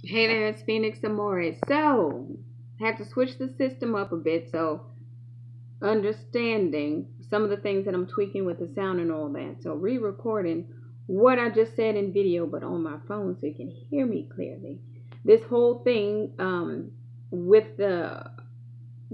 Hey there, it's Phoenix Amore. So, had to switch the system up a bit. So, understanding some of the things that I'm tweaking with the sound and all that. So, re recording what I just said in video, but on my phone so you can hear me clearly. This whole thing with the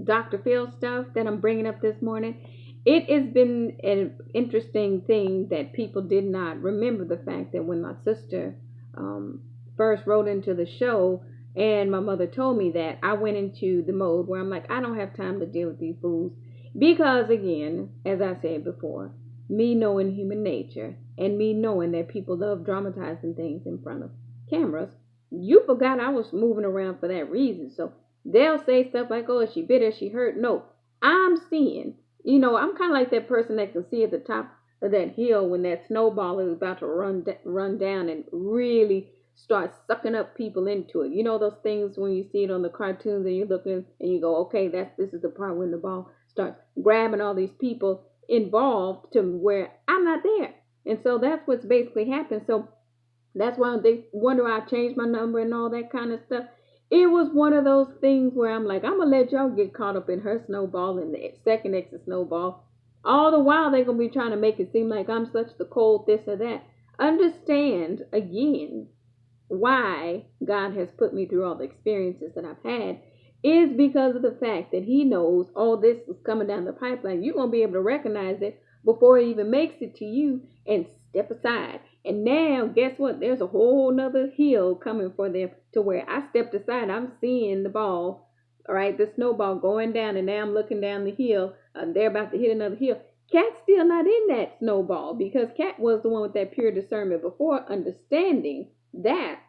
Dr. Phil stuff that I'm bringing up this morning, it has been an interesting thing that people did not remember the fact that when my sister um, first wrote into the show and my mother told me that, I went into the mode where I'm like, I don't have time to deal with these fools. Because, again, as I said before, me knowing human nature and me knowing that people love dramatizing things in front of cameras, you forgot I was moving around for that reason. So they'll say stuff like, oh, is she bitter? Is she hurt? No, I'm seeing. I'm kind of like that person that can see at the top of that hill when that snowball is about to run down and really start sucking up people into it. You know those things when you see it on the cartoons and you're looking and you go, okay, this is the part when the ball starts grabbing all these people involved to where I'm not there. And so that's what's basically happened. So that's why they wonder why I changed my number and all that kind of stuff. It was one of those things where I'm like, I'm gonna let y'all get caught up in her snowball and the second ex's snowball. All the while they're gonna be trying to make it seem like I'm such the cold this or that. Understand again why God has put me through all the experiences that I've had is because of the fact that He knows all this is coming down the pipeline. You're going to be able to recognize it before it even makes it to you and step aside. And now, guess what? There's a whole nother hill coming for them to where I stepped aside. I'm seeing the ball, all right, the snowball going down, and now I'm looking down the hill. They're about to hit another hill. Cat's still not in that snowball because Cat was the one with that pure discernment before, understanding that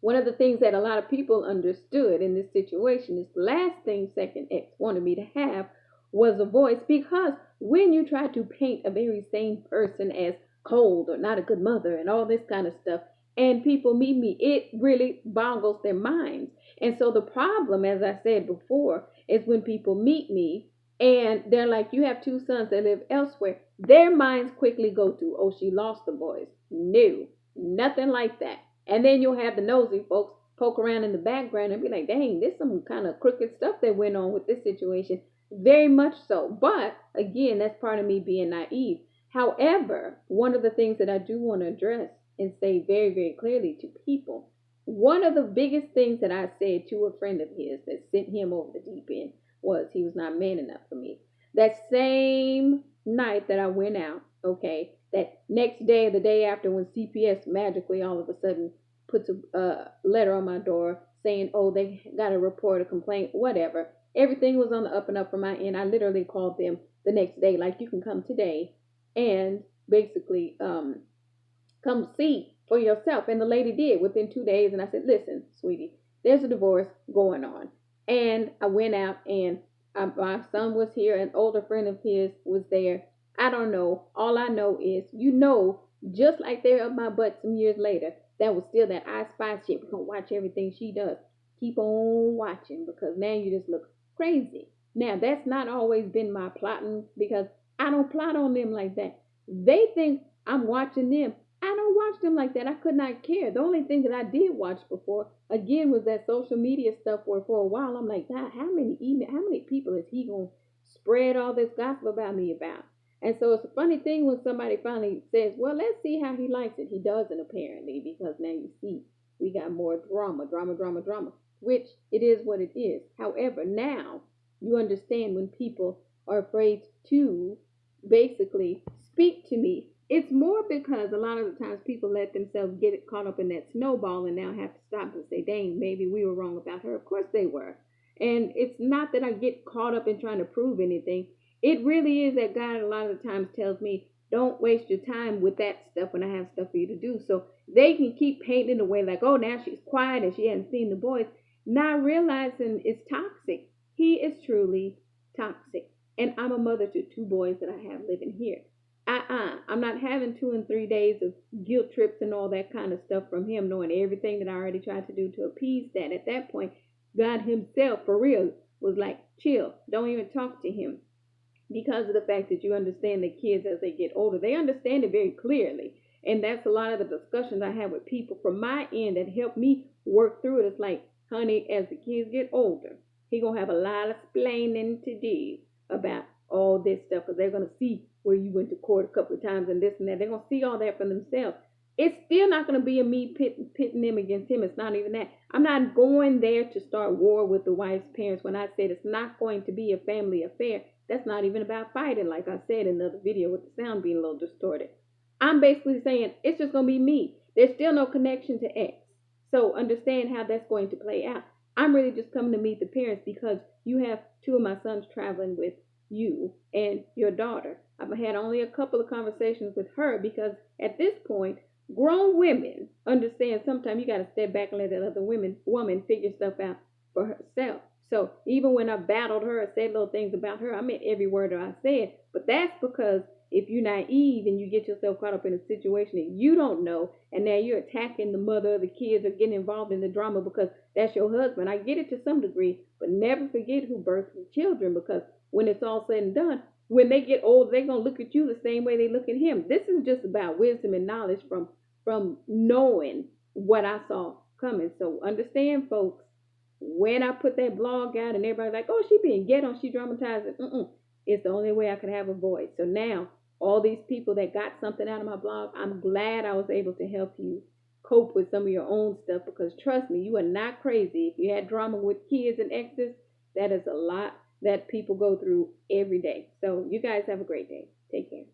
one of the things that a lot of people understood in this situation is the last thing second X wanted me to have was a voice, because when you try to paint a very sane person as cold or not a good mother and all this kind of stuff, and people meet me, it really boggles their minds. And so the problem, as I said before, is when people meet me and they're like, you have two sons that live elsewhere, their minds quickly go to, oh, she lost the boys. No, nothing like that. And then you'll have the nosy folks poke around in the background and be like, dang, there's some kind of crooked stuff that went on with this situation. Very much so. But again, that's part of me being naive. However, one of the things that I do want to address and say very, very clearly to people, one of the biggest things that I said to a friend of his that sent him over the deep end was he was not man enough for me. That same night that I went out, okay, that next day, the day after, when CPS magically all of a sudden puts a letter on my door saying, oh, they got a report, a complaint, whatever. Everything was on the up and up from my end. I literally called them the next day, like, you can come today and basically come see for yourself. And the lady did within 2 days. And I said, listen, sweetie, there's a divorce going on. And I went out and my son was here. An older friend of his was there. I don't know. All I know is, just like they're up my butt some years later, that was still that I Spy shit. We're going to watch everything she does. Keep on watching, because now you just look crazy. Now, that's not always been my plotting, because I don't plot on them like that. They think I'm watching them. I don't watch them like that. I could not care. The only thing that I did watch before, again, was that social media stuff where for a while I'm like, God, how many people is he going to spread all this gossip about me about? And so it's a funny thing when somebody finally says, well, let's see how he likes it. He doesn't, apparently, because now you see we got more drama, drama, drama, drama, which it is what it is. However, now you understand when people are afraid to basically speak to me. It's more because a lot of the times people let themselves get caught up in that snowball and now have to stop and say, dang, maybe we were wrong about her. Of course they were. And it's not that I get caught up in trying to prove anything. It really is that God a lot of the times tells me, don't waste your time with that stuff when I have stuff for you to do. So they can keep painting away like, oh, now she's quiet and she hasn't seen the boys, not realizing it's toxic. He is truly toxic. And I'm a mother to two boys that I have living here. I'm not having 2 and 3 days of guilt trips and all that kind of stuff from him, knowing everything that I already tried to do to appease that. At that point, God Himself, for real, was like, chill, don't even talk to him, because of the fact that you understand the kids as they get older. They understand it very clearly. And that's a lot of the discussions I have with people from my end that help me work through it. It's like, honey, as the kids get older, he gonna have a lot of explaining to do about all this stuff because they're gonna see where you went to court a couple of times and this and that. They're gonna see all that for themselves. It's still not gonna be a me pitting them against him. It's not even that. I'm not going there to start war with the wife's parents. When I said it's not going to be a family affair, that's not even about fighting, like I said in another video with the sound being a little distorted. I'm basically saying it's just going to be me. There's still no connection to X. So understand how that's going to play out. I'm really just coming to meet the parents because you have two of my sons traveling with you and your daughter. I've had only a couple of conversations with her because at this point, grown women understand sometimes you got to step back and let that other woman figure stuff out for herself. So even when I battled her or said little things about her, I meant every word that I said. But that's because if you're naive and you get yourself caught up in a situation that you don't know, and now you're attacking the mother of the kids or getting involved in the drama because that's your husband. I get it to some degree, but never forget who birthed the children, because when it's all said and done, when they get old, they're going to look at you the same way they look at him. This is just about wisdom and knowledge from knowing what I saw coming. So understand, folks, when I put that blog out and everybody's like, oh, she being ghetto, she dramatizing. It's the only way I could have a voice. So now, all these people that got something out of my blog, I'm glad I was able to help you cope with some of your own stuff, because trust me, you are not crazy. If you had drama with kids and exes, that is a lot that people go through every day. So you guys have a great day. Take care.